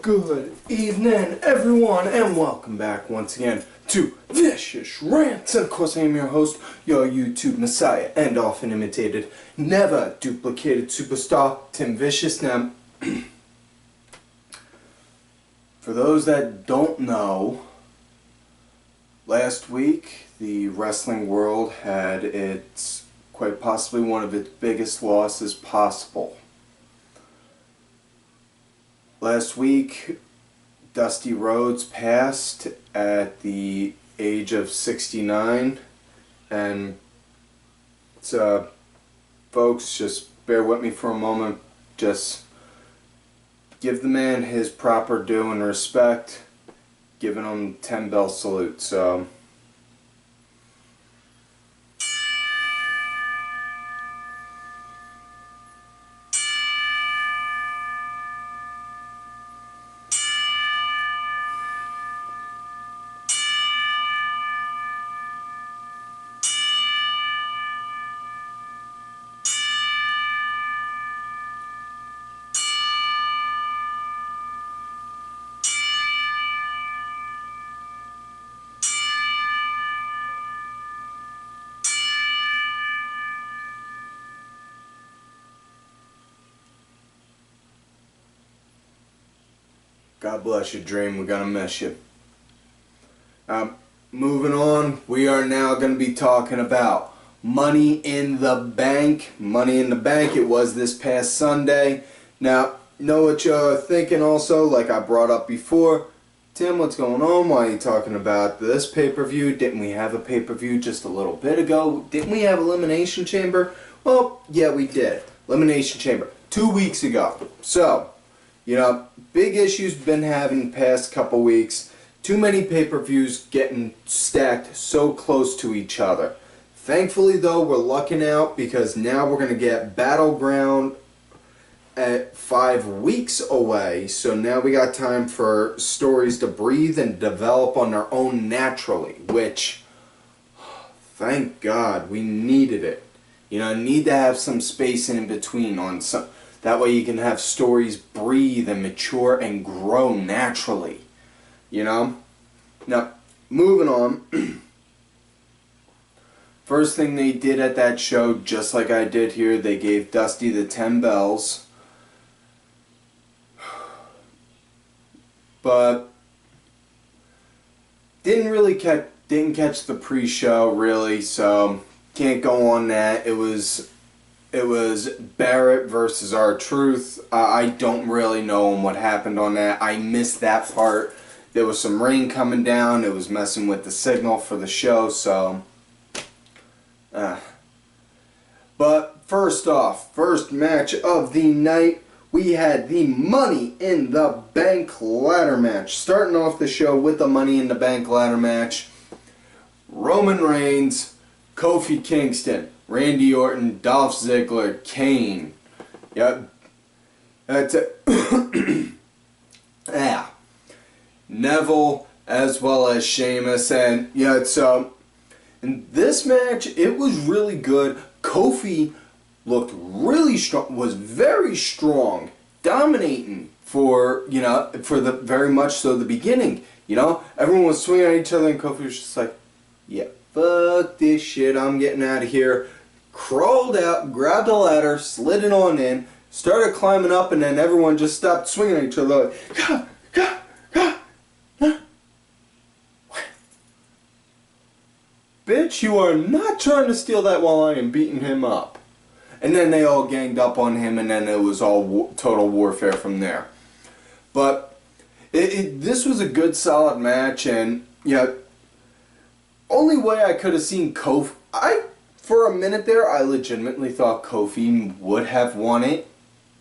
Good evening, everyone, and welcome back once again to Vicious Rants. And of course, I am your host, your YouTube messiah, and often imitated, never duplicated superstar, Tim Vicious. Now, for those that don't know, last week the wrestling world had its quite possibly one of its biggest losses possible. Last week, Dusty Rhodes passed at the age of 69, and so, folks, just bear with me for a moment. Just give the man his proper due and respect, giving him 10 bell salute. So, God bless you, Dream. We're gonna miss you. Moving on, we are now going to be talking about Money in the Bank. Money in the Bank, it was this past Sunday. Now, know what you're thinking also, like I brought up before. Tim, what's going on? Why are you talking about this pay-per-view? Didn't we have a pay-per-view just a little bit ago? Didn't we have Elimination Chamber? Well, yeah, we did. Elimination Chamber 2 weeks ago. So, you know, big issues been having the past couple weeks. Too many pay-per-views getting stacked so close to each other. Thankfully, though, we're lucking out because now we're going to get Battleground at 5 weeks away. So now we got time for stories to breathe and develop on their own naturally, which, thank God, we needed it. You know, need to have some space in between on some. That way you can have stories breathe and mature and grow naturally. You know? Now, moving on. First thing they did at that show, just like I did here, they gave Dusty the 10 bells. But didn't catch the pre-show really, so can't go on that. It was Barrett versus R-Truth. I don't really know what happened on that. I missed that part. There was some rain coming down. It was messing with the signal for the show, so. But first off, first match of the night, we had the Money in the Bank ladder match. Starting off the show with the Money in the Bank ladder match. Roman Reigns, Kofi Kingston, Randy Orton, Dolph Ziggler, Kane. Yep. That's it. Neville, as well as Sheamus. And yeah, so in this match, it was really good. Kofi looked really strong, was very strong, dominating for, you know, for the very much so the beginning. You know, everyone was swinging at each other and Kofi was just like, yeah, fuck this shit, I'm getting out of here. Crawled out, grabbed a ladder, slid it on in, started climbing up, and then everyone just stopped swinging at each other like, gah, gah, gah, gah. Bitch, you are not trying to steal that while I am beating him up. And then they all ganged up on him, and then it was all total warfare from there. But this was a good, solid match, and yeah, only way I could have seen Kofi, for a minute there, I legitimately thought Kofi would have won it.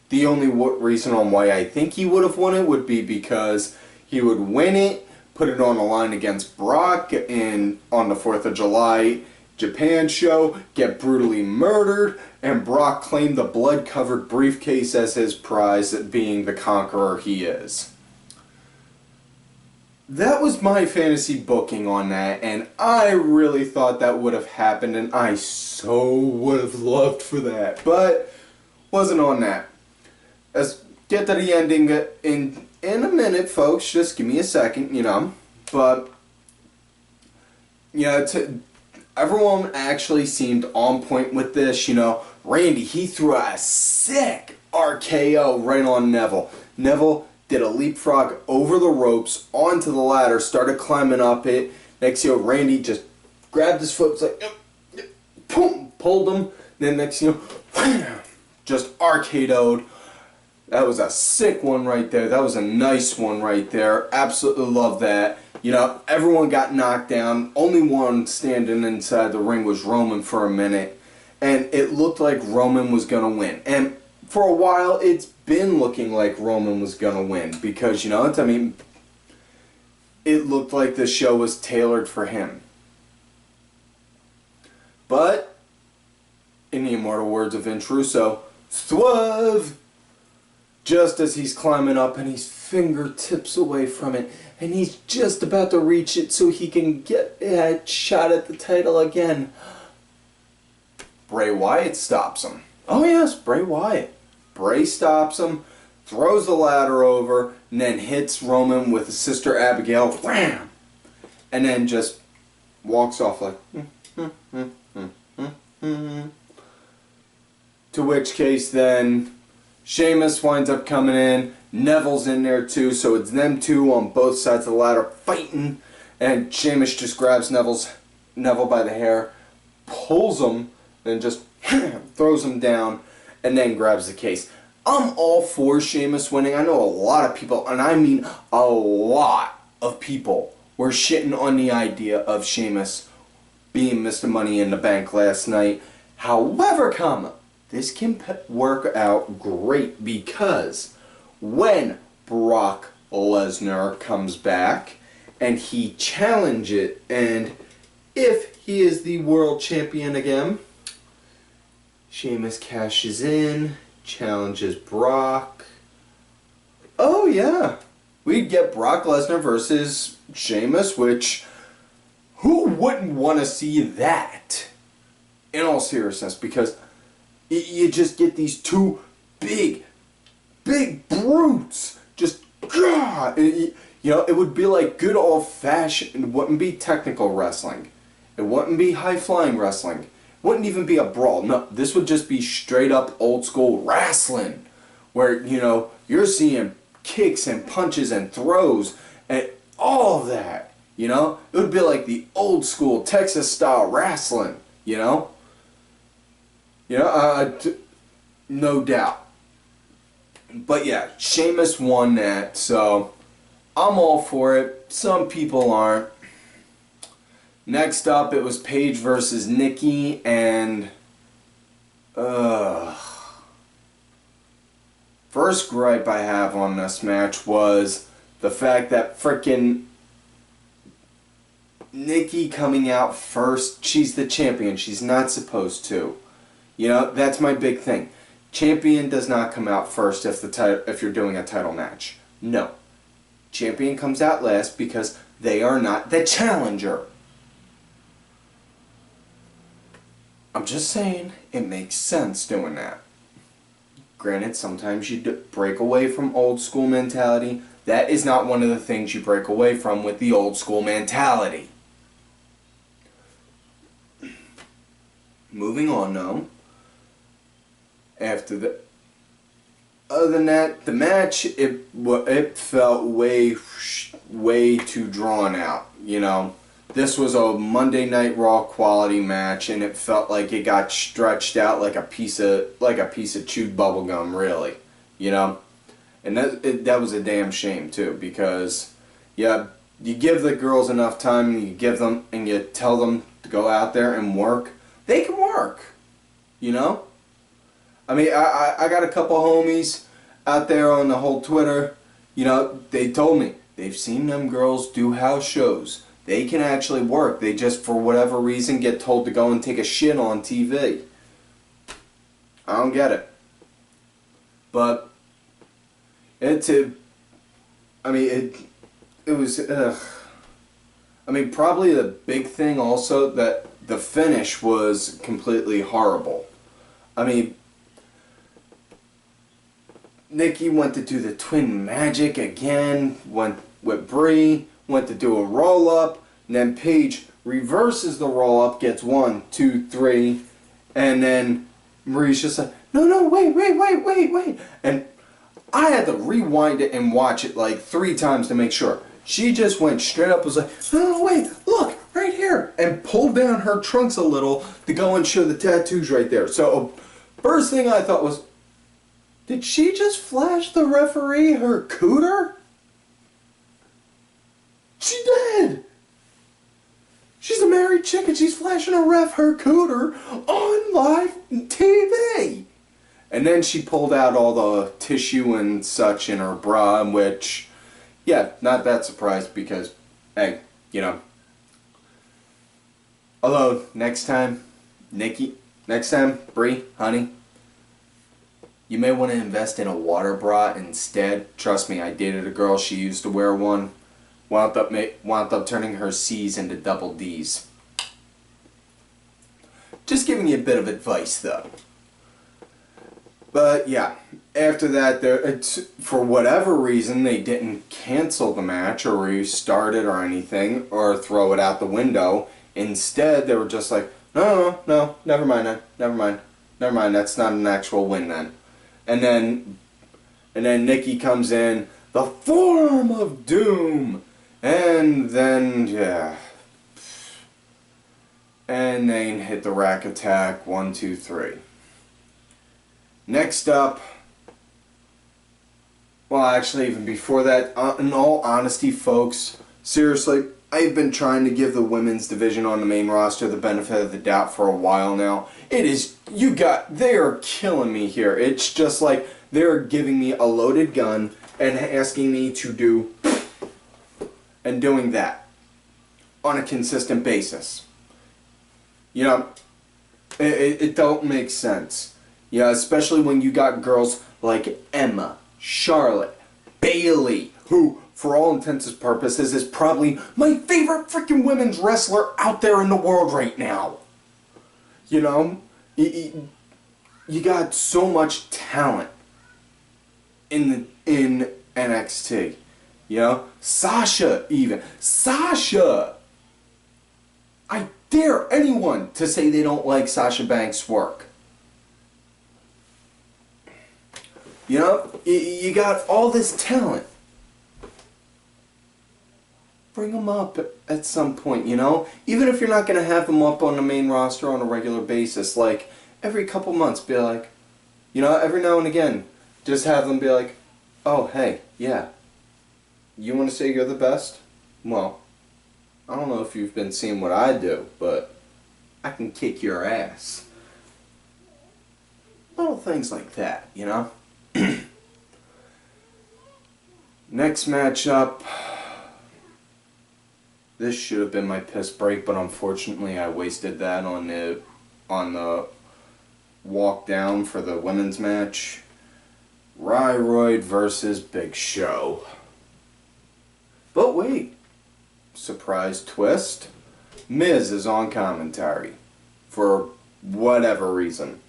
The only reason on why I think he would have won it would be because he would win it, put it on the line against Brock on the 4th of July Japan show, get brutally murdered, and Brock claimed the blood-covered briefcase as his prize, being the conqueror he is. That was my fantasy booking on that, and I really thought that would have happened, and I so would have loved for that, but wasn't on that. Let's get to the ending in a minute, folks. Just give me a second, you know. But, you know, everyone actually seemed on point with this, you know. Randy, he threw a sick RKO right on Neville. Neville did a leapfrog over the ropes, onto the ladder, started climbing up it. Next thing you know, Randy just grabbed his foot, was like, boom, pulled him. Then next thing you know, just RKO'd. That was a sick one right there. That was a nice one right there. Absolutely love that. You know, everyone got knocked down. Only one standing inside the ring was Roman for a minute. And it looked like Roman was going to win. And for a while, it's been looking like Roman was going to win. Because, you know, I mean, it looked like the show was tailored for him. But, in the immortal words of Vince Russo, swerve! Just as he's climbing up and he's fingertips away from it, and he's just about to reach it so he can get that shot at the title again. Bray Wyatt stops him. Oh yes, Bray Wyatt. Bray stops him, throws the ladder over, and then hits Roman with his sister Abigail, wham! And then just walks off like, To which case then Sheamus winds up coming in, Neville's in there too, so it's them two on both sides of the ladder fighting, and Sheamus just grabs Neville by the hair, pulls him, then just throws him down, and then grabs the case. I'm all for Sheamus winning. I know a lot of people, and I mean a lot of people, were shitting on the idea of Sheamus being Mr. Money in the Bank last night. However, this can work out great because when Brock Lesnar comes back and he challenges it, and if he is the world champion again, Sheamus cashes in, challenges Brock. Oh yeah, we'd get Brock Lesnar versus Sheamus, which who wouldn't want to see that? In all seriousness, because you just get these two big brutes. Just, God, you know, it would be like good old-fashioned, it wouldn't be technical wrestling. It wouldn't be high-flying wrestling. It wouldn't even be a brawl. No, this would just be straight-up old-school wrestling. Where, you know, you're seeing kicks and punches and throws and all of that, you know? It would be like the old-school Texas-style wrestling, you know? You know, no doubt. But yeah, Sheamus won that, so I'm all for it. Some people aren't. Next up, it was Paige versus Nikki, and first gripe I have on this match was the fact that frickin' Nikki coming out first. She's the champion. She's not supposed to. You know, that's my big thing. Champion does not come out first if you're doing a title match. No. Champion comes out last because they are not the challenger. I'm just saying, it makes sense doing that. Granted, sometimes you break away from old school mentality. That is not one of the things you break away from with the old school mentality. Moving on now. Other than that, the match, it felt way too drawn out, you know. This was a Monday Night Raw quality match, and it felt like it got stretched out like a piece of chewed bubble gum, really, you know. And that was a damn shame too, because yeah, you give the girls enough time, and you tell them to go out there and work, they can work, you know. I mean, I got a couple homies out there on the whole Twitter, you know, they told me they've seen them girls do house shows. They can actually work. They just, for whatever reason, get told to go and take a shit on TV. I don't get it. But, it was, I mean, probably the big thing also that the finish was completely horrible. I mean, Nikki went to do the twin magic again, went with Bree, went to do a roll-up, and then Paige reverses the roll-up, gets 1, 2, 3, and then Marie's just like, no, wait. And I had to rewind it and watch it like 3 times to make sure. She just went straight up, was like, no, wait, look, right here, and pulled down her trunks a little to go and show the tattoos right there. So, first thing I thought was, did she just flash the referee her cooter? She did! She's a married chick and she's flashing a ref her cooter on live TV! And then she pulled out all the tissue and such in her bra, which, yeah, not that surprised because, hey, you know. Although, next time, Bree, honey, you may want to invest in a water bra instead. Trust me, I dated a girl, she used to wear one. Wound up turning her C's into double D's. Just giving you a bit of advice, though. But yeah, after that, for whatever reason, they didn't cancel the match or restart it or anything or throw it out the window. Instead, they were just like, no, never mind, that's not an actual win then. And then Nikki comes in, the form of doom, and then, yeah. And then hit the rack attack, 1, 2, 3. Next up, well actually even before that, in all honesty folks, seriously, I've been trying to give the women's division on the main roster the benefit of the doubt for a while now. They are killing me here. It's just like they're giving me a loaded gun and asking me to do and doing that on a consistent basis. You know, it don't make sense. Yeah, especially when you got girls like Emma, Charlotte, Bailey, who, for all intents and purposes, is probably my favorite freaking women's wrestler out there in the world right now. You know, you got so much talent in NXT. You know, Sasha even. Sasha! I dare anyone to say they don't like Sasha Banks' work. You know, you got all this talent. Bring them up at some point, you know? Even if you're not going to have them up on the main roster on a regular basis, like, every couple months, be like, you know, every now and again, just have them be like, oh, hey, yeah, you want to say you're the best? Well, I don't know if you've been seeing what I do, but I can kick your ass. Little things like that, you know? Next matchup. This should have been my piss break, but unfortunately I wasted that on the walk down for the women's match. Ryroyd versus Big Show. But wait, surprise twist. Miz is on commentary for whatever reason.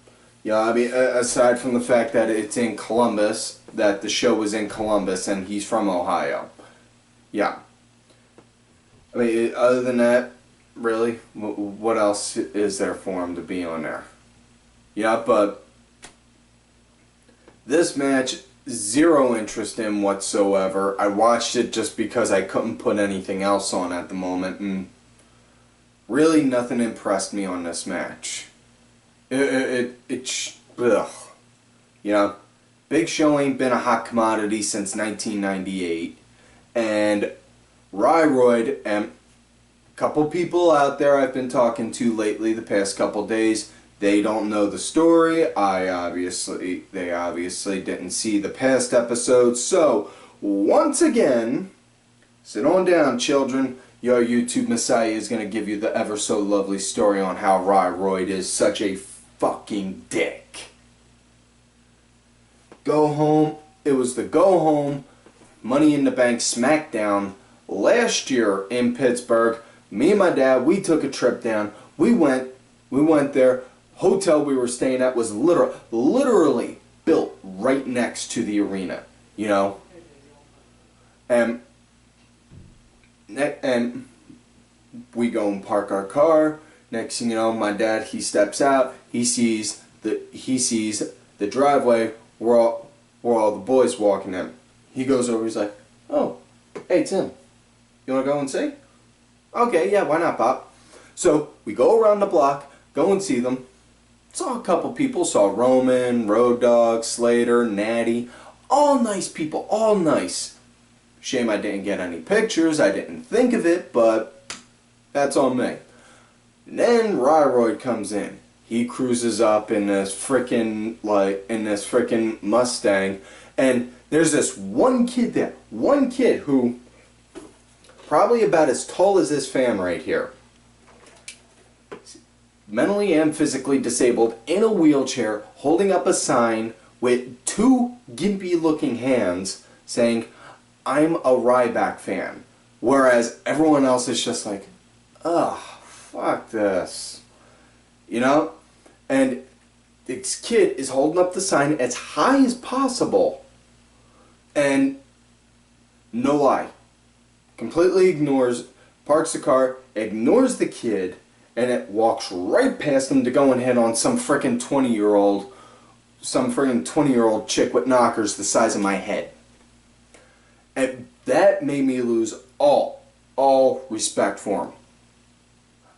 Yeah, I mean, aside from the fact that it's in Columbus, that the show was in Columbus and he's from Ohio. Yeah. I mean, other than that, really, what else is there for him to be on there? Yeah, but this match, zero interest in whatsoever. I watched it just because I couldn't put anything else on at the moment, and really nothing impressed me on this match. Ugh. You know, Big Show ain't been a hot commodity since 1998, and Ryroyd, and a couple people out there I've been talking to lately the past couple days, they don't know the story. They obviously didn't see the past episodes. So, once again, sit on down, children. Your YouTube Messiah is going to give you the ever so lovely story on how Ryroyd is such a fucking dick. Go home. It was the go home Money in the Bank SmackDown last year in Pittsburgh. Me and my dad, we took a trip down. We went there. Hotel we were staying at was literally built right next to the arena, you know. And we go and park our car. Next thing you know, my dad, he steps out. He sees the driveway where all the boys walking in. He goes over. He's like, "Oh, hey Tim, you want to go and see?" "Okay, yeah, why not, Pop?" So we go around the block, go and see them. Saw a couple people. Saw Roman, Road Dogg, Slater, Natty. All nice people. All nice. Shame I didn't get any pictures. I didn't think of it, but that's on me. And then Ryroyd comes in. He cruises up in this frickin' Mustang, and there's this one kid there. One kid who probably about as tall as this fan right here. Mentally and physically disabled, in a wheelchair, holding up a sign with two gimpy looking hands saying, "I'm a Ryback fan." Whereas everyone else is just like, ugh, fuck this. You know? And this kid is holding up the sign as high as possible. And no lie, completely ignores, parks the car, ignores the kid, and it walks right past him to go and hit on some frickin' 20-year-old chick with knockers the size of my head. And that made me lose all respect for him.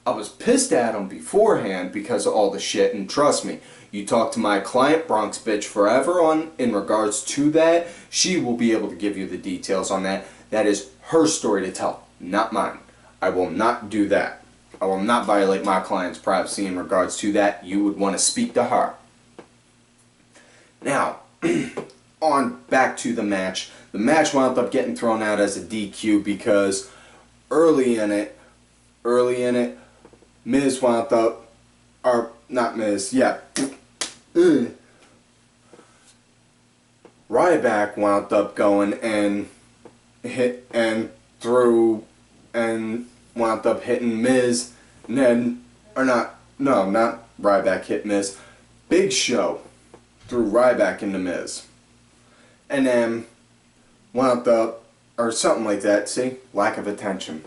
I was pissed at him beforehand because of all the shit, and trust me, you talk to my client, Bronx Bitch Forever, in regards to that, she will be able to give you the details on that. That is her story to tell, not mine. I will not do that. I will not violate my client's privacy in regards to that. You would want to speak to her. Now, on back to the match. The match wound up getting thrown out as a DQ because early in it, Miz wound up, or not Miz, yeah. Ryback wound up going and hit and threw and wound up hitting Miz, and then, or not Ryback hit Miz. Big Show threw Ryback into Miz. And then wound up, or something like that, see? Lack of attention.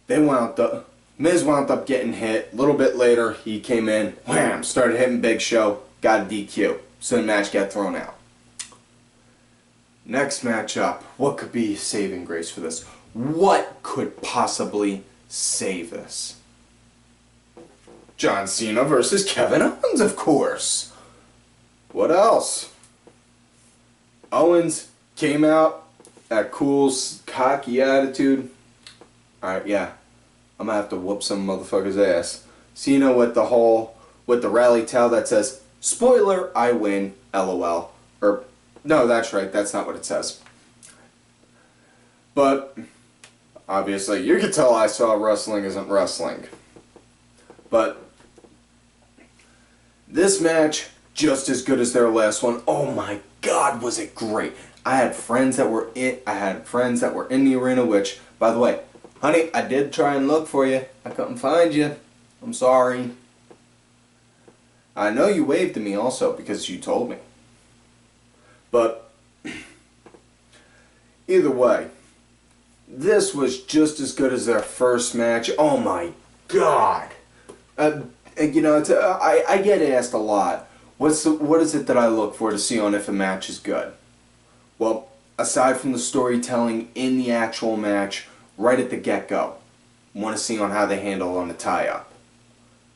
Miz wound up getting hit. A little bit later, he came in, wham, started hitting Big Show, got a DQ. So the match got thrown out. Next matchup, what could be saving grace for this? What could possibly save this? John Cena versus Kevin Owens, of course. What else? Owens came out, that cool, cocky attitude. Alright, yeah. I'm gonna have to whoop some motherfucker's ass. Cena with the rally towel that says, "Spoiler, I win, LOL." Or, no, that's right, that's not what it says. But, obviously, you can tell I saw wrestling isn't wrestling. But, this match, just as good as their last one. Oh my God, was it great. I had friends that were in the arena, which, by the way, honey, I did try and look for you. I couldn't find you. I'm sorry. I know you waved to me also because you told me. But either way, this was just as good as their first match. Oh my God. You know, I get asked a lot, what is it that I look for to see on if a match is good? Well, aside from the storytelling in the actual match, right at the get-go, want to see on how they handle on the tie-up.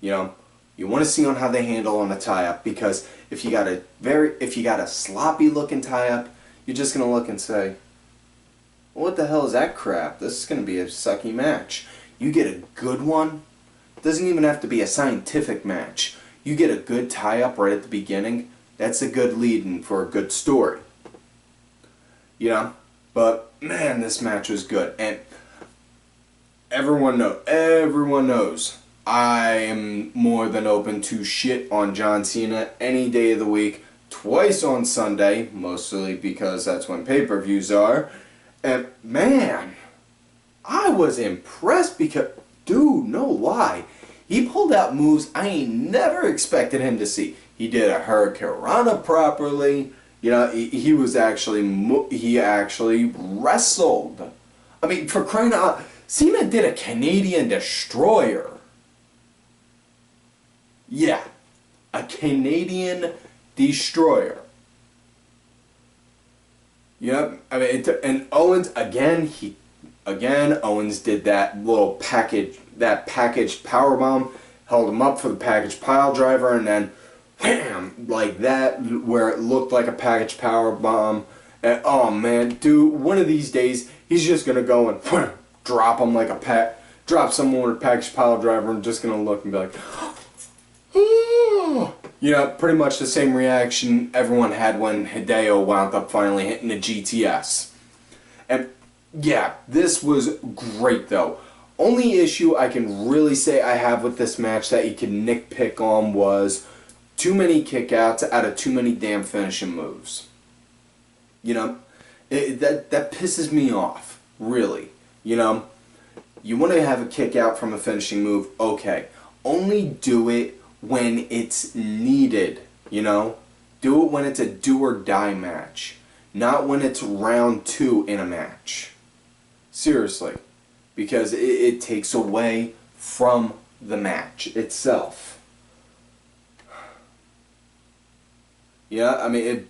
You know, you want to see on how they handle on the tie-up, because if you got a sloppy looking tie-up, you're just gonna look and say, well, what the hell is that crap? This is gonna be a sucky match. You get a good one. It doesn't even have to be a scientific match. You get a good tie-up right at the beginning. That's a good lead-in for a good story. You know, but man, this match was good, and everyone knows I am more than open to shit on John Cena any day of the week, twice on Sunday, mostly because that's when pay-per-views are. And man, I was impressed because, dude, no lie, he pulled out moves I ain't never expected him to see. He did a hurricanrana properly. You know, he actually wrestled. I mean, for crying out, Cena did a Canadian destroyer. Yeah, a Canadian destroyer. Yep. I mean, and Owens Owens did that little packaged powerbomb, held him up for the packaged pile driver, and then wham, like that, where it looked like a packaged powerbomb. And oh man, dude, one of these days he's just gonna go and drop him like drop someone with a packaged pile driver, and just gonna look and be like, oh. You know, pretty much the same reaction everyone had when Hideo wound up finally hitting the GTS. And yeah, this was great though. Only issue I can really say I have with this match that you can nitpick on was too many kickouts out of too many damn finishing moves. You know, that pisses me off, really. You know, you want to have a kick out from a finishing move, okay. Only do it when it's needed, you know? Do it when it's a do or die match, not when it's round 2 in a match. Seriously, because it takes away from the match itself. Yeah, I mean,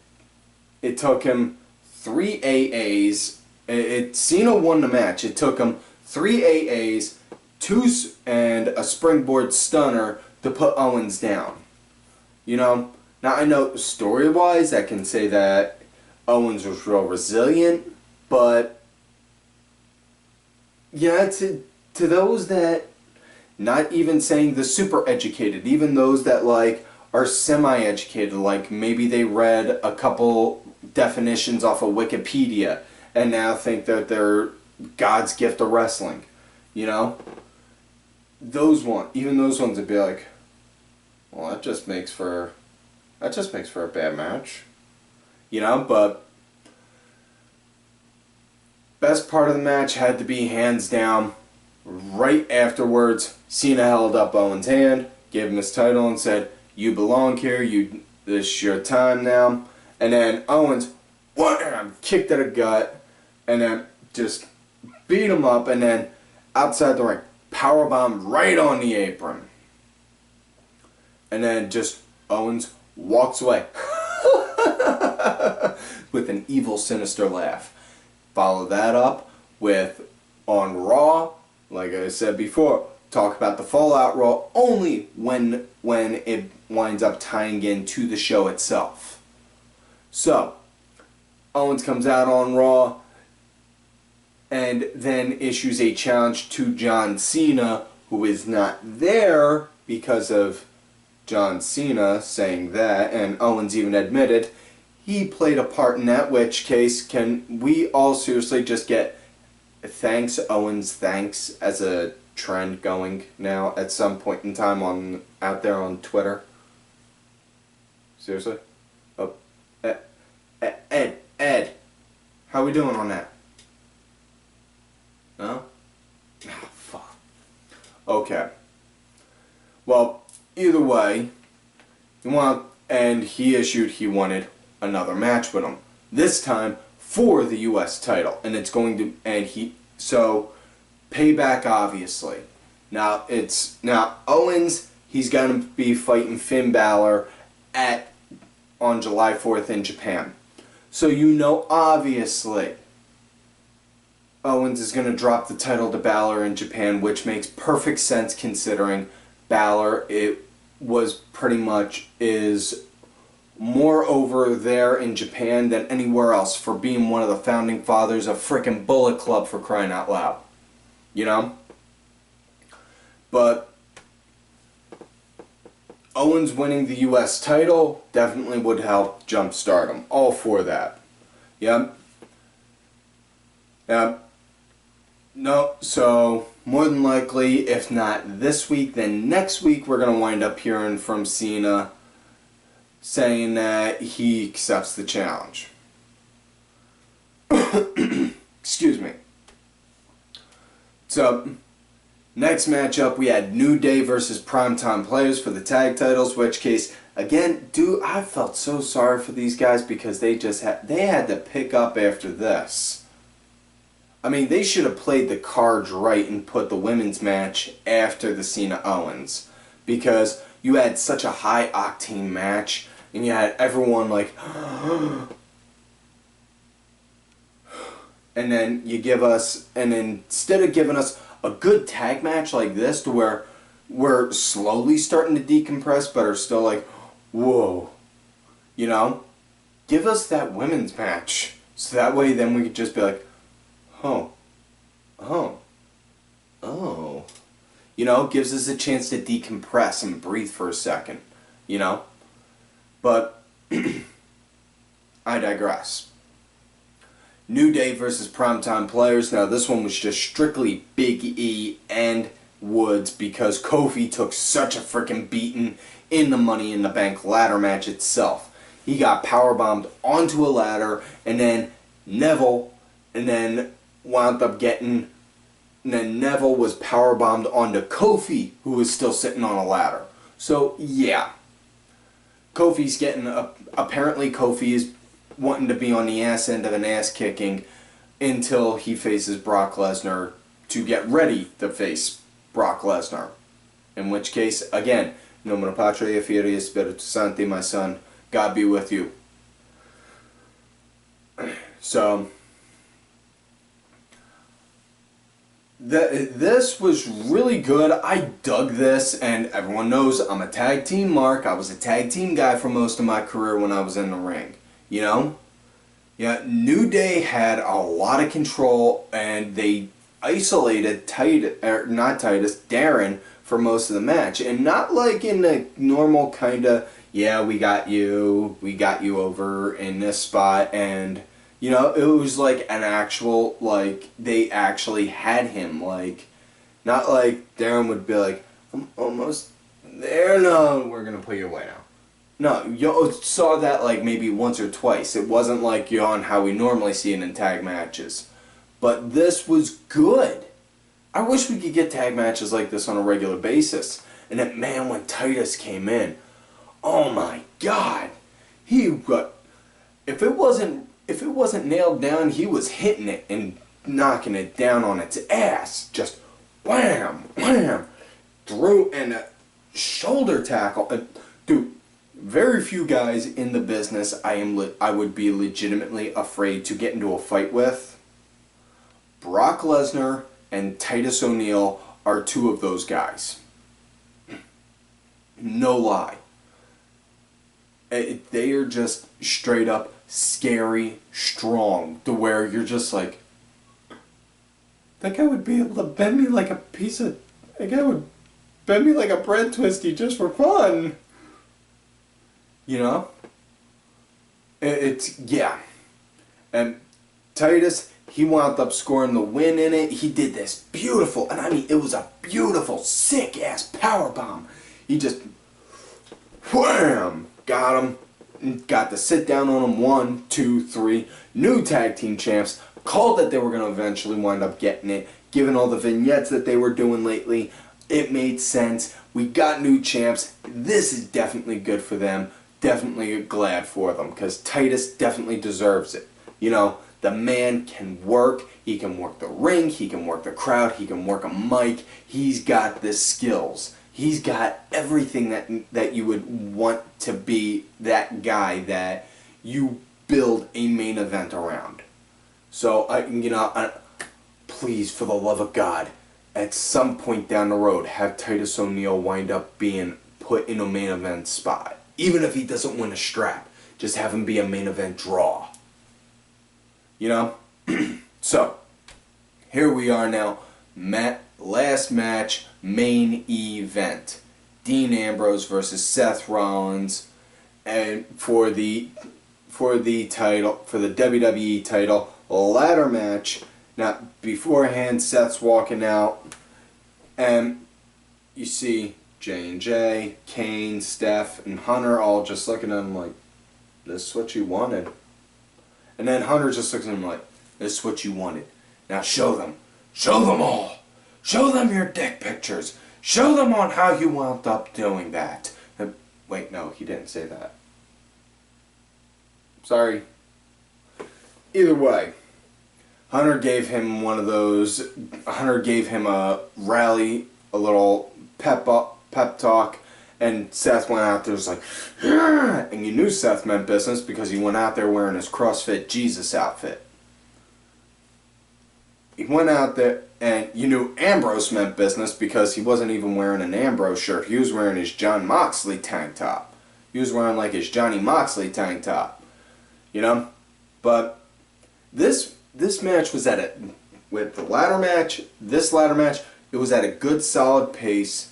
it took him 3 AAs. Cena won the match. It took him 3 AAs, 2 and a springboard stunner to put Owens down. You know, now I know story-wise I can say that Owens was real resilient, but yeah, to those that, not even saying the super educated, even those that like are semi-educated, like maybe they read a couple definitions off of Wikipedia and now think that they're God's gift of wrestling, you know? Even those ones would be like, well, that just makes for a bad match, you know. But best part of the match had to be hands down. Right afterwards, Cena held up Owens' hand, gave him his title, and said, "You belong here. This is your time now." And then Owens, wham, kicked at a gut, and then just beat him up, and then outside the ring, powerbomb right on the apron. And then just Owens walks away with an evil, sinister laugh. Follow that up with, on Raw, like I said before, talk about the Fallout Raw only when it winds up tying into the show itself. So, Owens comes out on Raw and then issues a challenge to John Cena, who is not there because of John Cena saying that, and Owens even admitted he played a part in that, which case can we all seriously just get thanks Owens thanks as a trend going now at some point in time out there on Twitter? Seriously? Oh, Ed, how we doing on that? No? Ah, fuck. Okay. Well, either way, he wanted another match with him. This time for the US title. And it's going to, so payback obviously. Now Owens, he's going to be fighting Finn Balor on July 4th in Japan. So you know obviously Owens is going to drop the title to Balor in Japan, which makes perfect sense considering Balor, is more over there in Japan than anywhere else for being one of the founding fathers of frickin' Bullet Club, for crying out loud. You know? But Owens winning the US title definitely would help jumpstart him. All for that. Yep. Yep. No, so more than likely, if not this week, then next week we're going to wind up hearing from Cena saying that he accepts the challenge. Excuse me. So, next matchup we had New Day versus Primetime Players for the tag titles, which case Again, dude, I felt so sorry for these guys because they had to pick up after this. I mean, they should have played the cards right and put the women's match after the Cena Owens, because you had such a high octane match and you had everyone like and then instead of giving us a good tag match like this to where we're slowly starting to decompress but are still like, whoa, you know, give us that women's match so that way then we could just be like, oh, oh, oh, you know, gives us a chance to decompress and breathe for a second, you know, but I digress. New Day versus Primetime Players. Now this one was just strictly Big E and Woods because Kofi took such a freaking beating in the Money in the Bank ladder match itself. He got powerbombed onto a ladder and then Neville wound up getting, and then Neville was powerbombed onto Kofi, who was still sitting on a ladder. So yeah, Kofi's getting, apparently Kofi is wanting to be on the ass end of an ass kicking until he faces Brock Lesnar to get ready to face Brock Lesnar. In which case, again, Nomine Patria Filii Spiritus Sancti, my son, God be with you. So, this was really good. I dug this, and everyone knows I'm a tag team mark. I was a tag team guy for most of my career when I was in the ring. You know? Yeah, New Day had a lot of control, and they isolated Darren for most of the match. And not like in the normal kind of, yeah, we got you over in this spot, and, you know, it was like an actual, like, they actually had him, like, not like Darren would be like, I'm almost there, no, we're going to put you away now. No, you saw that like maybe once or twice. It wasn't like on how we normally see it in tag matches. But this was good. I wish we could get tag matches like this on a regular basis. And then, man, when Titus came in, oh my God, he got, if it wasn't nailed down, he was hitting it and knocking it down on its ass. Just wham, wham, through, and a shoulder tackle. Dude, very few guys in the business I would be legitimately afraid to get into a fight with. Brock Lesnar and Titus O'Neil are two of those guys. No lie. They are just straight up scary strong to where you're just like, that guy would be able to bend me like a that guy would bend me like a bread twisty just for fun. You know? Yeah. And Titus, he wound up scoring the win in it. He did this beautiful, and I mean, it was a beautiful, sick-ass powerbomb. He just, wham, got him. Got to sit down on him. 1, 2, 3. New tag team champs. Called that they were going to eventually wind up getting it. Given all the vignettes that they were doing lately, it made sense. We got new champs. This is definitely good for them. Definitely glad for them, because Titus definitely deserves it. You know, the man can work. He can work the ring. He can work the crowd. He can work a mic. He's got the skills. He's got everything that you would want to be that guy that you build a main event around. So, please, for the love of God, at some point down the road, have Titus O'Neil wind up being put in a main event spot. Even if he doesn't win a strap, just have him be a main event draw. You know? So, here we are now. Last match, main event. Dean Ambrose versus Seth Rollins, and for the title, for the WWE title, ladder match. Now, beforehand, Seth's walking out, and you see J&J, Kane, Steph, and Hunter all just looking at him like, this is what you wanted. And then Hunter just looks at him like, this is what you wanted. Now show them. Show them all. Show them your dick pictures. Show them on how you wound up doing that. And, Wait, no, he didn't say that. Sorry. Either way, Hunter gave him one of those. Hunter gave him a rally, a little pep talk, and Seth went out there was like, "Argh!" And you knew Seth meant business because he went out there wearing his CrossFit Jesus outfit. He went out there, and you knew Ambrose meant business because he wasn't even wearing an Ambrose shirt. He was wearing his John Moxley tank top. He was wearing like his Johnny Moxley tank top, you know. But this match was with the ladder match. This ladder match, it was at a good solid pace,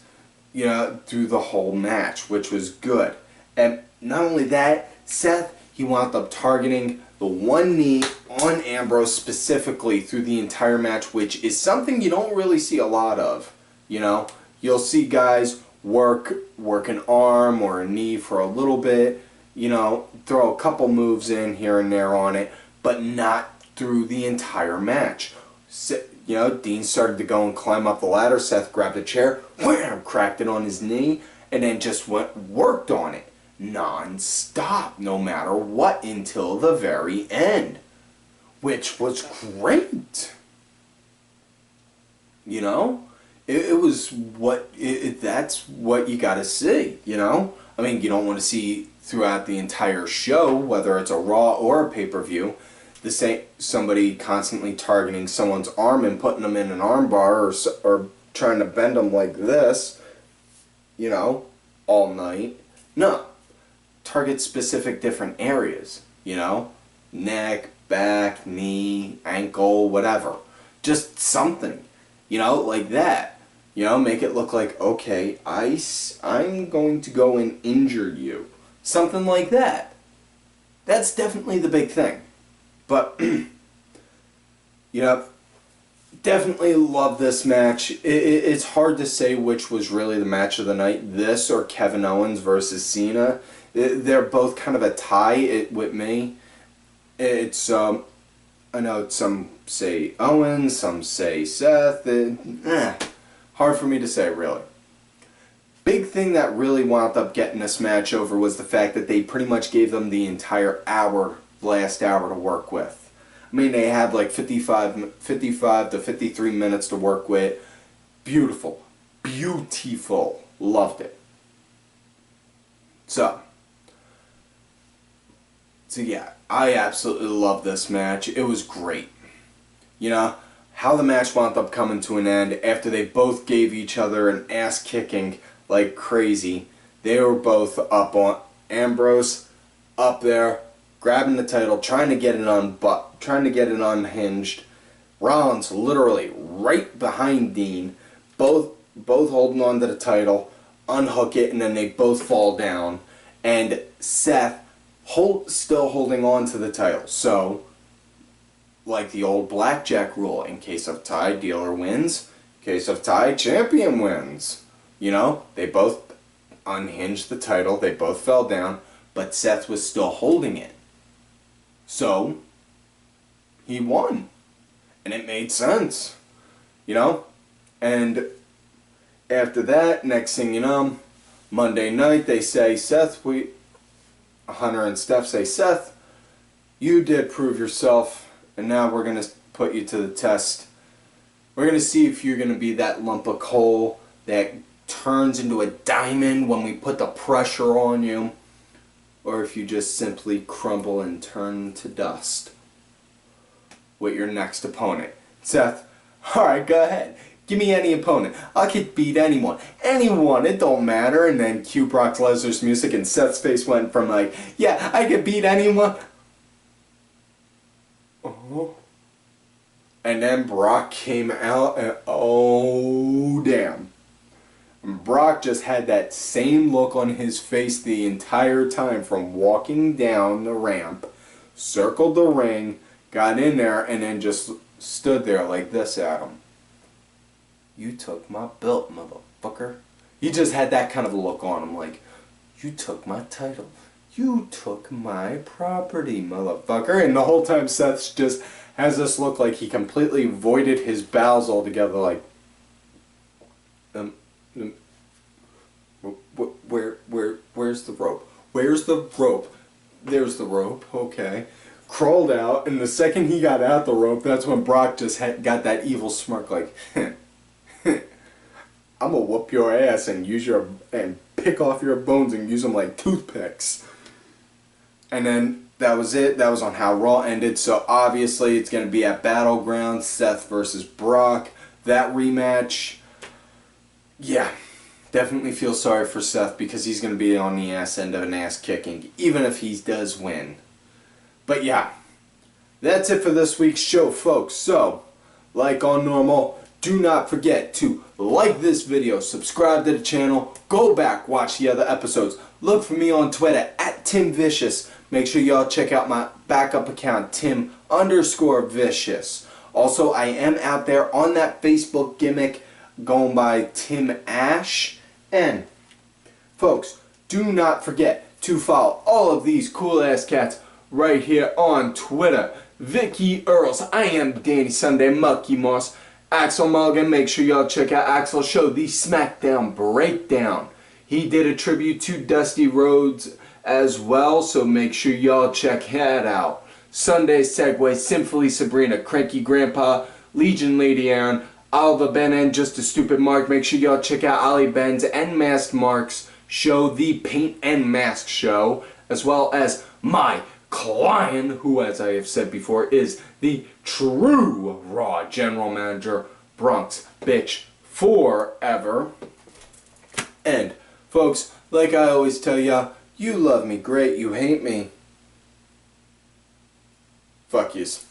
you know, through the whole match, which was good. And not only that, Seth, he wound up targeting the one knee on Ambrose specifically through the entire match, which is something you don't really see a lot of. You know, you'll see guys work an arm or a knee for a little bit, you know, throw a couple moves in here and there on it, but not through the entire match. You know, Dean started to go and climb up the ladder. Seth grabbed a chair, wham, cracked it on his knee, and then just worked on it non-stop, no matter what, until the very end, which was great. You know, it was that's what you got to see. You know, I mean, you don't want to see throughout the entire show, whether it's a Raw or a pay-per-view, somebody constantly targeting someone's arm and putting them in an arm bar or trying to bend them like this, you know, all night. No. Target specific different areas, you know, neck, back, knee, ankle, whatever. Just something, you know, like that. You know, make it look like, okay, I'm going to go and injure you. Something like that. That's definitely the big thing. But, you know, definitely love this match. It's hard to say which was really the match of the night, this or Kevin Owens versus Cena. They're both kind of a tie with me. It's, I know some say Owens, some say Seth. Hard for me to say, really. Big thing that really wound up getting this match over was the fact that they pretty much gave them the entire last hour to work with. I mean, they had like 55 to 53 minutes to work with. Beautiful. Beautiful. Loved it. So yeah, I absolutely love this match. It was great. You know, how the match wound up coming to an end after they both gave each other an ass kicking like crazy. They were both up on Ambrose, up there, grabbing the title, trying to get it unhinged. Rollins literally right behind Dean, both holding on to the title, unhook it, and then they both fall down. And Seth still holding on to the title. So, like the old blackjack rule, in case of tie, dealer wins. In case of tie, champion wins. You know, they both unhinged the title, they both fell down, but Seth was still holding it. So, he won. And it made sense. You know? And after that, next thing you know, Monday night, they say, Hunter and Steph say, Seth, you did prove yourself, and now we're going to put you to the test. We're going to see if you're going to be that lump of coal that turns into a diamond when we put the pressure on you, or if you just simply crumble and turn to dust with your next opponent. Seth, alright, go ahead. Give me any opponent. I could beat anyone. Anyone, it don't matter. And then cue Brock Lesnar's music and Seth's face went from like, yeah, I could beat anyone. Oh. And then Brock came out and oh damn. And Brock just had that same look on his face the entire time from walking down the ramp, circled the ring, got in there, and then just stood there like this at him. You took my belt, motherfucker. He just had that kind of a look on him, like, you took my title. You took my property, motherfucker. And the whole time Seth just has this look like he completely voided his bowels altogether, like, where's the rope? Where's the rope? There's the rope, okay. Crawled out, and the second he got out the rope, that's when Brock just got that evil smirk like, I'm gonna whoop your ass and pick off your bones and use them like toothpicks. And then that was it. That was on how Raw ended. So obviously it's gonna be at Battleground, Seth versus Brock. That rematch, yeah, definitely feel sorry for Seth because he's gonna be on the ass end of an ass kicking, even if he does win. But yeah, that's it for this week's show, folks. So, like on normal, do not forget to like this video, subscribe to the channel, go back, watch the other episodes. Look for me on Twitter at TimVicious. Make sure y'all check out my backup account, Tim_Vicious. Also, I am out there on that Facebook gimmick going by Tim Ash. And, folks, do not forget to follow all of these cool ass cats right here on Twitter. Vicky Earls, I am Danny Sunday, Mucky Moss, Axel Mulligan. Make sure y'all check out Axel's show, The SmackDown Breakdown. He did a tribute to Dusty Rhodes as well, so make sure y'all check that out. Sunday Segway, Sinfully Sabrina, Cranky Grandpa, Legion Lady Aaron, Oliver Ben, and Just a Stupid Mark. Make sure y'all check out Ollie Ben's and Masked Mark's show, The Paint and Mask Show, as well as my client, who, as I have said before, is the true Raw General Manager, Bronx Bitch Forever. And, folks, like I always tell ya, you love me great, you hate me. Fuck yous.